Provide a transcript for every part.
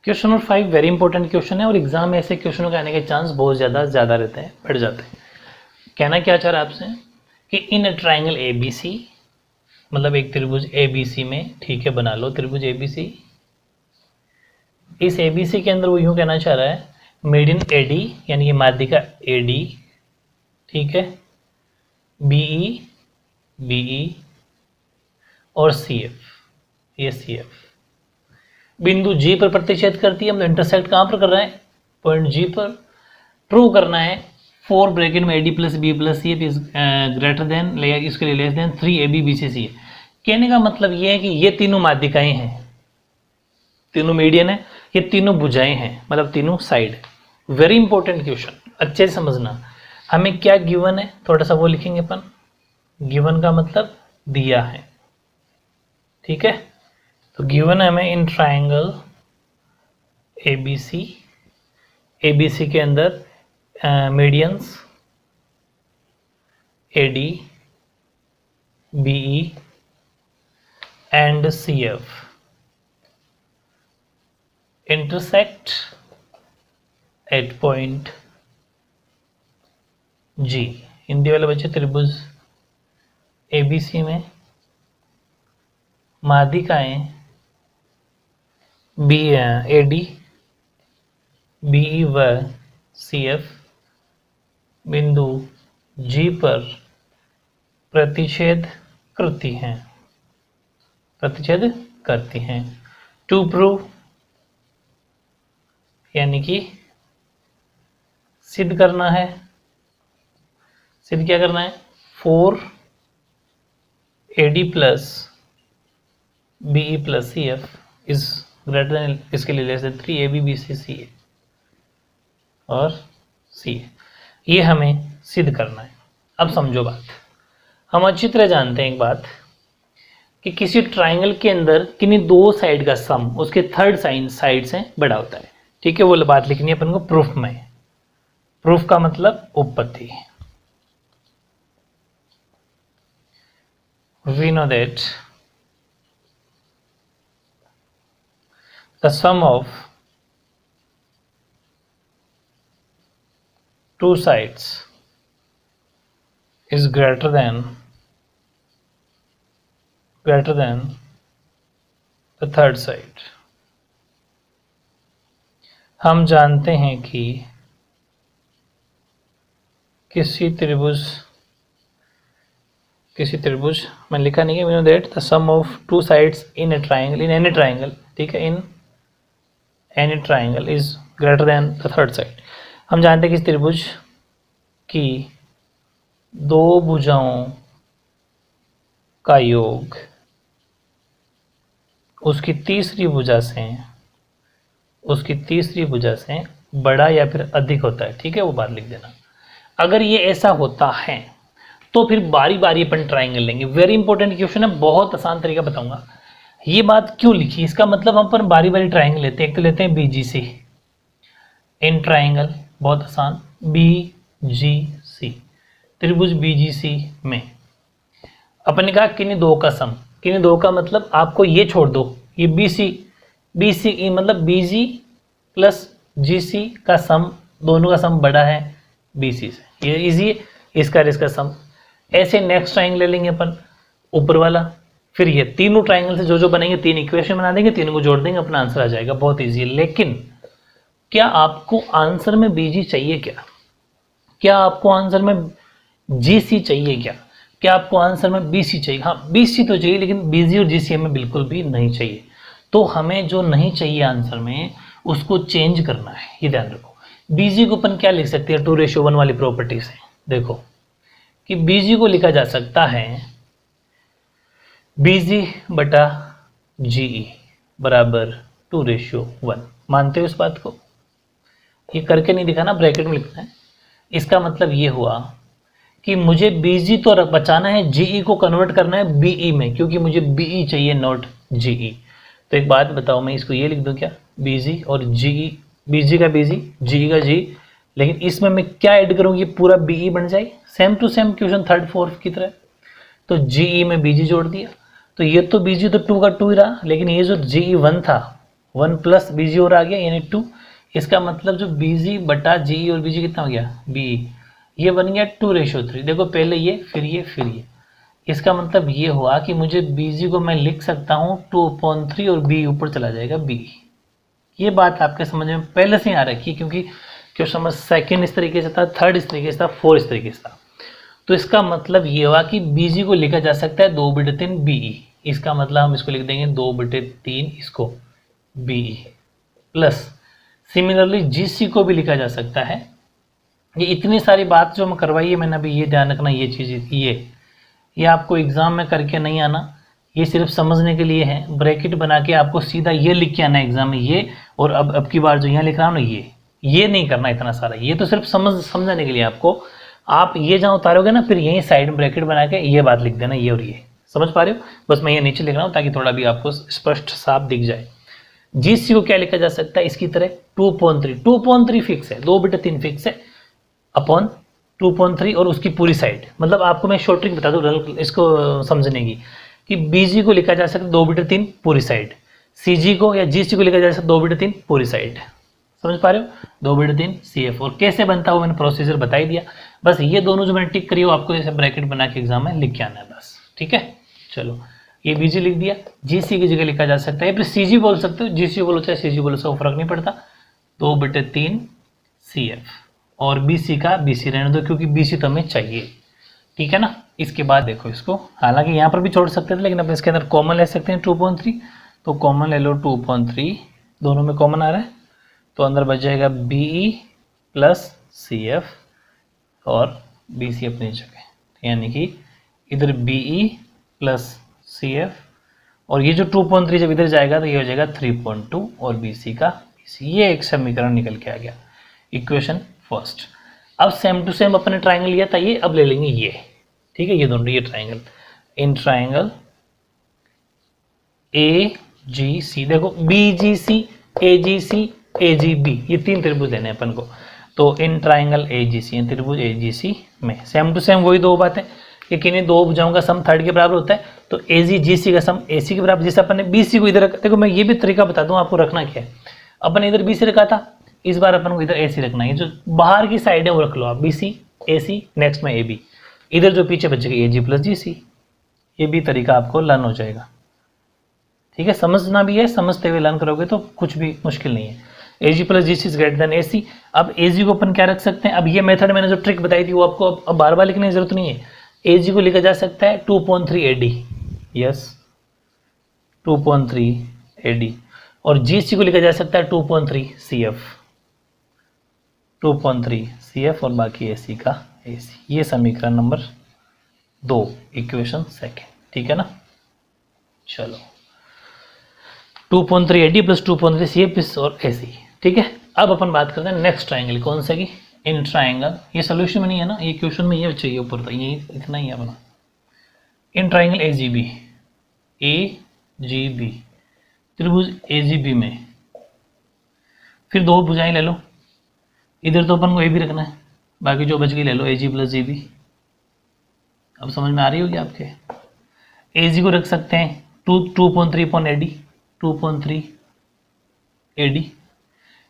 Question number 5 very important question है और exam में ऐसे क्वेश्चनों के आने के चांस बहुत ज़्यादा रहते हैं, बढ़ जाते हैं। कहना क्या चाह रहा है आपसे कि इन अ ट्राइंगल ए बी सी, मतलब एक त्रिभुज ए बी सी में, ठीक है, बना लो त्रिभुज ए बी सी। इस ए बी सी के अंदर वो यूँ कहना चाह रहा है मीडियन ए डी, यानी कि माध्यिका ए डी, ठीक है, बी ई और सी एफ, ये सी एफ बिंदु जी पर प्रतिच्छेद करती है। मतलब इंटरसेक्ट कहाँ पर कर रहा है, पॉइंट जी पर। ट्रू करना है 4 ब्रैकेट में A D plus B plus C F is greater than, इसके लिए less than 3 A B B C C है। कहने का मतलब ये है कि ये तीनों माध्यिकाएं हैं, तीनों मीडियन है, ये तीनों भुजाएं हैं, मतलब तीनों साइड। वेरी इंपॉर्टेंट क्वेश्चन, अच्छे से समझना। हमें क्या गिवन है, थोड़ा सा वो लिखेंगे अपन। गिवन का मतलब दिया है, ठीक है। तो गिवन है हमें in triangle A B C के अंदर medians A D B E and C F intersect at point G. Hindi वाले बच्चे त्रिभुज ए बी सी में माध्यिकाएं B A D B E व सी एफ बिंदु जी पर प्रतिच्छेद करती हैं, टू प्रूव, यानी कि सिद्ध करना है। सिद्ध क्या करना है, 4 A D plus B E plus C F is greater than, इसके लिए less than 3 A B B C C A और सी ए। ये हमें सिद्ध करना है। अब समझो बात, हम अच्छी तरह जानते हैं एक बात कि किसी ट्राइंगल के अंदर किन्हीं दो साइड का सम उसके थर्ड साइड से बड़ा होता है, ठीक है। वो बात लिखनी है अपन को प्रूफ में। प्रूफ का मतलब उपपत्ति। We know that the sum of two sides is greater than the third side। हम जानते हैं कि किसी त्रिभुज में लिखा नहीं है, we know that the sum of two sides in a triangle, in any triangle, ठीक है, in any triangle is greater than the third side। हम जानते हैं कि इस त्रिभुज की दो भुजाओं का योग उसकी तीसरी भुजा से बड़ा या फिर अधिक होता है, ठीक है। वो बात लिख देना। अगर ये ऐसा होता है तो फिर बारी बारी अपन ट्राइंगल लेंगे। वेरी इंपॉर्टेंट क्वेश्चन है, बहुत आसान तरीका बताऊंगा। ये बात क्यों लिखी, इसका मतलब हम पर बारी बारी ट्राइंगल लेते हैं। एक तो लेते हैं BGC इन ट्राइंगल, बहुत आसान, BGC त्रिभुज BGC में अपन ने कहा किन्हीं दो का सम। किन्हीं दो का मतलब आपको ये छोड़ दो, ये BC मतलब BG प्लस GC का सम, दोनों का सम बड़ा है BC से, ये इजी है। इसका सम। ऐसे नेक्स्ट ट्राइंगल ले लेंगे अपन ऊपर वाला, फिर ये तीनों ट्राइंगल से जो बनेंगे, 3 इक्वेशन बना देंगे, तीनों को जोड़ देंगे, अपना आंसर आ जाएगा। बहुत इजी है। लेकिन क्या आपको आंसर में BG चाहिए क्या आपको आंसर में GC चाहिए क्या आपको आंसर में BC चाहिए? हाँ, BC तो चाहिए, लेकिन BG और GC हमें बिल्कुल भी नहीं चाहिए। तो हमें जो नहीं चाहिए आंसर में उसको चेंज करना है, ये ध्यान रखो। BG को अपन क्या लिख सकते हैं 2:1 वाली प्रॉपर्टी से? देखो कि BG को लिखा जा सकता है BG बटा GE बराबर 2:1। मानते हो इस बात को? ये करके नहीं दिखाना, ब्रैकेट में लिखना है। इसका मतलब ये हुआ कि मुझे BG तो बचाना है, GE को कन्वर्ट करना है BE में, क्योंकि मुझे BE चाहिए, नॉट GE। तो एक बात बताओ, मैं इसको ये लिख दूं क्या, BG और GE, BG का BG, GE का GE, लेकिन इसमें मैं क्या ऐड करूँ, ये पूरा BE बन जाए, same to same question 3rd 4th की तरह। तो GE में BG जोड़ दिया, तो ये तो BG तो 2 का 2 ही रहा, लेकिन ये जो GE 1 था 1 प्लस बी जी और आ गया यानी 2। इसका मतलब जो बी जी बटा जी और बी जी कितना हो गया बी, ये बन गया 2:3। देखो पहले ये फिर ये फिर ये, इसका मतलब ये हुआ कि मुझे बी जी को मैं लिख सकता हूँ 2/3 और बी ऊपर चला जाएगा बी। ये बात आपके समझ में पहले से ही आ रखी है, क्योंकि क्वेश्चन नंबर सेकेंड इस तरीके से था, थर्ड इस तरीके से था, फोर्थ इस तरीके से था। तो इसका मतलब ये हुआ कि बीजी को लिखा जा सकता है 2/3 बीई। इसका मतलब हम इसको लिख देंगे 2/3 इसको बीई प्लस सिमिलरली जीसी को भी लिखा जा सकता है। ये इतनी सारी बात जो मैं करवाई है मैंने अभी, ये ध्यान रखना ये चीज़ ये आपको एग्जाम में करके नहीं आना, ये सिर्फ समझने के लिए है। ब्रैकेट बना के आपको सीधा ये लिख के आना है एग्जाम में ये, और अब की बार जो यहाँ लिख रहा हूँ ना ये नहीं करना इतना सारा, ये तो सिर्फ समझाने के लिए आपको। आप ये जहाँ उतारोगे ना फिर यहीं साइड में ब्रैकेट बना के ये बात लिख देना, ये और ये, समझ पा रहे हो। बस मैं ये नीचे लिख रहा हूँ ताकि थोड़ा भी आपको स्पष्ट साफ दिख जाए। जीसी को क्या लिखा जा सकता है इसकी तरह 2/3 फिक्स है, 2/3 फिक्स है अपॉन 2/3 और उसकी पूरी साइड। मतलब आपको मैं शॉर्ट ट्रिक बता दूँ इसको समझने की, कि बीजी को लिखा जा सकता है 2/3 पूरी साइड, सीजी को या जीसी को लिखा जा सकता है 2/3 पूरी साइड। समझ पा रहे हो, 2/3 CF। और कैसे बनता है वो मैंने प्रोसीजर बता ही दिया। बस ये दोनों जो मैंने टिक करी हो आपको जैसे ब्रैकेट बना के एग्जाम में लिख के आना है बस, ठीक है। चलो ये बीजी लिख दिया, जीसी की जगह लिखा जा सकता है, फिर सीजी बोल सकते हो, जीसी बोलो चाहे सीजी बोलो, सब फर्क नहीं पड़ता। 2/3 CF और बीसी का बीसी रहने दो क्योंकि बीसी तो हमें चाहिए, ठीक है ना। इसके बाद देखो इसको, हालांकि यहाँ पर भी छोड़ सकते थे लेकिन अपन इसके अंदर कॉमन ले सकते हैं 2/3, तो कॉमन ले लो 2/3, दोनों में कॉमन आ रहा है तो अंदर बच जाएगा BE प्लस CF और BC अपनी जगह, यानी कि इधर BE प्लस CF और ये जो 2/3 जब इधर जाएगा तो ये हो जाएगा 3.2 और BC का BC। ये एक समीकरण निकल के आ गया, इक्वेशन फर्स्ट। अब सेम टू सेम अपने ट्राइंगल लिया था ये, अब ले लेंगे ये, ठीक है। ये दोनों ये ट्राइंगल, इन ट्राइंगल AGC, देखो BGC AGC AGB, ये तीन त्रिभुज देने अपन को। तो इन ट्राइंगल AGC, त्रिभुज AGC में सेम टू सेम वही दो बातें कि किन्हीं दो भुजाओं का सम थर्ड के बराबर होता है, तो AGC का सम AC के बराबर। जैसे अपन ने BC को इधर रखा, देखो मैं ये भी तरीका बता दूं आपको रखना क्या है। अपन ने इधर BC रखा था, इस बार अपन को इधर AC रखना है। जो बाहर की साइड है वो रख लो आप, BC AC, नेक्स्ट में AB, इधर जो पीछे बचेगा AG प्लस GC। ये भी तरीका आपको लर्न हो जाएगा, ठीक है। समझना भी है, समझते हुए लर्न करोगे तो कुछ भी मुश्किल नहीं है। AG plus GC is greater then AC। अब AG को अपन क्या रख सकते हैं, अब ये मेथड मैंने जो ट्रिक बताई थी वो आपको अब बार बार लिखने की जरूरत नहीं है। AG को लिखा जा सकता है 2/3 AD, यस 2/3 AD, और GC को लिखा जा सकता है 2/3 CF, 2/3 CF और बाकी AC का AC। ये समीकरण नंबर 2, इक्वेशन सेकेंड, ठीक है ना। चलो 2/3 AD प्लस 2/3 CF और AC, ठीक है। अब अपन बात करते हैं नेक्स्ट ट्राइंगल, कौन सा की इन ट्राइंगल। ये सोल्यूशन में नहीं है ना, ये क्वेश्चन में ये चाहिए ऊपर था, ये इतना ही है अपना। इन ट्राइंगल AGB त्रिभुज AGB में फिर दो भुजाएं ले लो, इधर तो अपन को A भी रखना है, बाकी जो बच गई ले लो AG प्लस GB। अब समझ में आ रही होगी आपके। AG को रख सकते हैं 2/3 AD, 2/3 AD।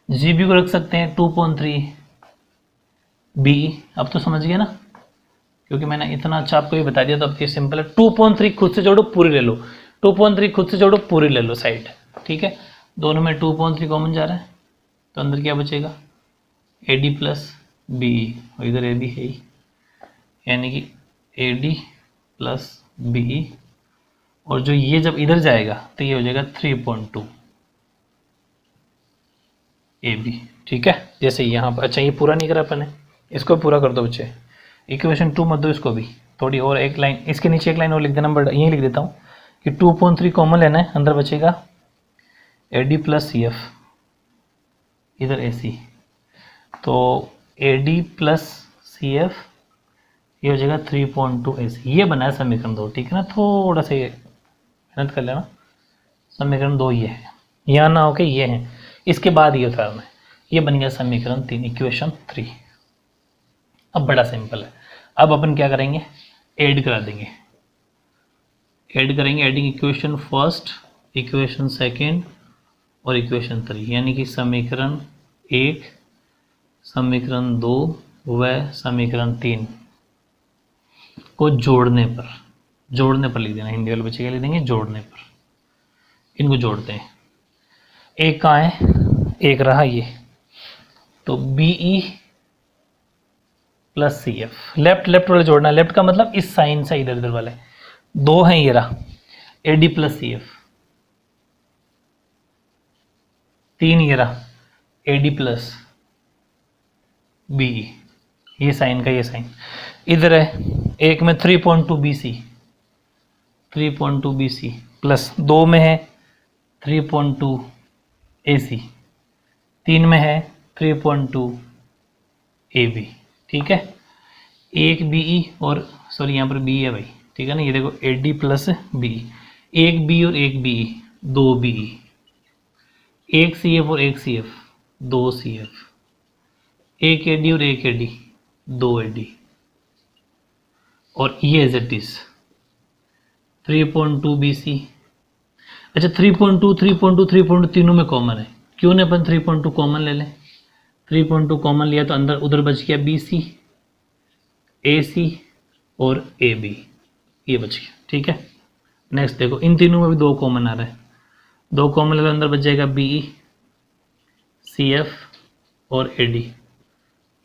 GB को रख सकते हैं 2/3 BE। अब तो समझ गया ना, क्योंकि मैंने इतना अच्छा आपको ये बता दिया तो अब ये सिंपल है। 2/3 खुद से जोड़ो पूरी ले लो, 2/3 खुद से जोड़ो पूरी ले लो साइड, ठीक है। दोनों में 2/3 कॉमन जा रहा है तो अंदर क्या बचेगा AD प्लस BE, और इधर AB है ही, यानी कि AD प्लस BE, और जो ये जब इधर जाएगा तो ये हो जाएगा 3.2 AB, ठीक है। जैसे यहाँ पर, अच्छा ये पूरा नहीं करा अपन ने, इसको पूरा कर दो बच्चे। इक्वेशन 2 मत दो इसको भी, थोड़ी और एक लाइन इसके नीचे एक लाइन और लिख देना, बट यहीं लिख देता हूँ कि 2/3 कॉमन लेना है, अंदर बचेगा AD प्लस CF, इधर AC, तो AD प्लस CF ये हो जाएगा 3.2 AC। ये बनाया समीकरण 2, ठीक है ना। थोड़ा सा ये मेहनत कर लेना, समीकरण 2 ये है, यहाँ ना हो के ये है, इसके बाद ये उतारना है। ये बन गया समीकरण 3, इक्वेशन 3। अब बड़ा सिंपल है, अब अपन क्या करेंगे ऐड करा देंगे, ऐड करेंगे, adding equation first, equation second और इक्वेशन 3, यानी कि समीकरण 1, समीकरण 2 व समीकरण 3 को जोड़ने पर लिख देना। हिंदी वाले बच्चे क्या लिख देंगे? जोड़ने पर। इनको जोड़ते हैं। एक कहाँ है? एक रहा ये, तो BE प्लस CF, लेफ्ट वाले जोड़ना है। लेफ्ट का मतलब इस साइन से इधर इधर वाले दो हैं, ये रहा AD प्लस CF, 3 ये रहा AD प्लस BE, ये साइन का ये साइन इधर है। एक में 3.2 BC प्लस 2 में है 3.2 AC, 3 में है 3.2 AB। ठीक है, एक BE और सॉरी यहाँ पर BE है भाई, ठीक है ना। ये देखो AD प्लस BE, एक BE और एक BE, 2 BE, एक CF और एक CF, 2 CF, एक AD और एक AD, 2 AD, और ये एज इट इज 3.2 BC। अच्छा 3.2 तीनों में कॉमन है, क्यों ना अपन 3.2 कॉमन ले लें। 3.2 कॉमन लिया तो अंदर उधर बच गया BC, AC और AB, ये बच गया। ठीक है, नेक्स्ट देखो इन तीनों में भी 2 कॉमन आ रहा है, 2 कॉमन ले तो अंदर बच जाएगा BE, CF और AD,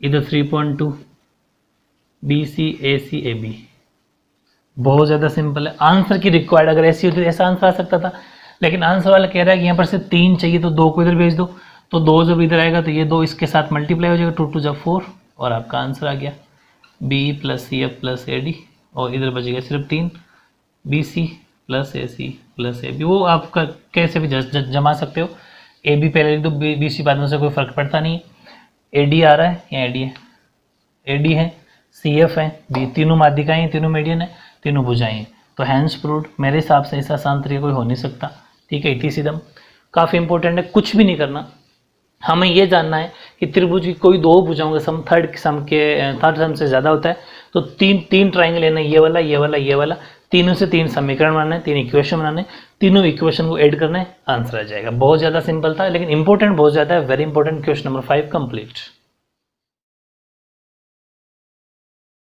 इधर 3.2 BC, AC, AB। बहुत ज़्यादा सिंपल है। आंसर की रिक्वायर्ड अगर ऐसी होती तो ऐसा आंसर आ सकता था, लेकिन आंसर वाला कह रहा है कि यहाँ पर से 3 चाहिए तो 2 को इधर भेज दो, तो 2 जब इधर आएगा तो ये 2 इसके साथ मल्टीप्लाई हो जाएगा, 2 2 जब 4, और आपका आंसर आ गया BE plus CF plus AD, और इधर बचेगा सिर्फ 3 BC plus AC plus AB। वो आपका कैसे भी जमा सकते हो, AB पहले लिख दो, BC बाद में से कोई फर्क पड़ता नहीं है। AD आ रहा है या AD है, AD है, CF है, B, तीनों माध्यिकाएं हैं, तीनों मीडियन है, तीनों भुजाएं हैं, तो हैंस प्रूव्ड। मेरे हिसाब से ऐसा आसान तरीका कोई हो नहीं सकता। ठीक है, इति सिद्धम काफ़ी इंपॉर्टेंट है, कुछ भी नहीं करना, हमें ये जानना है कि त्रिभुज की कोई 2 भुजाओं का सम थर्ड सम से ज़्यादा होता है, तो तीन ट्राइंगल लेना, ये वाला ये वाला ये वाला, तीनों से 3 समीकरण बनाने, 3 इक्वेशन बनाने, तीनों इक्वेशन को ऐड करना है, आंसर आ जाएगा। बहुत ज़्यादा सिंपल था, लेकिन इंपॉर्टेंट बहुत ज़्यादा है। Very important. Question number 5 complete.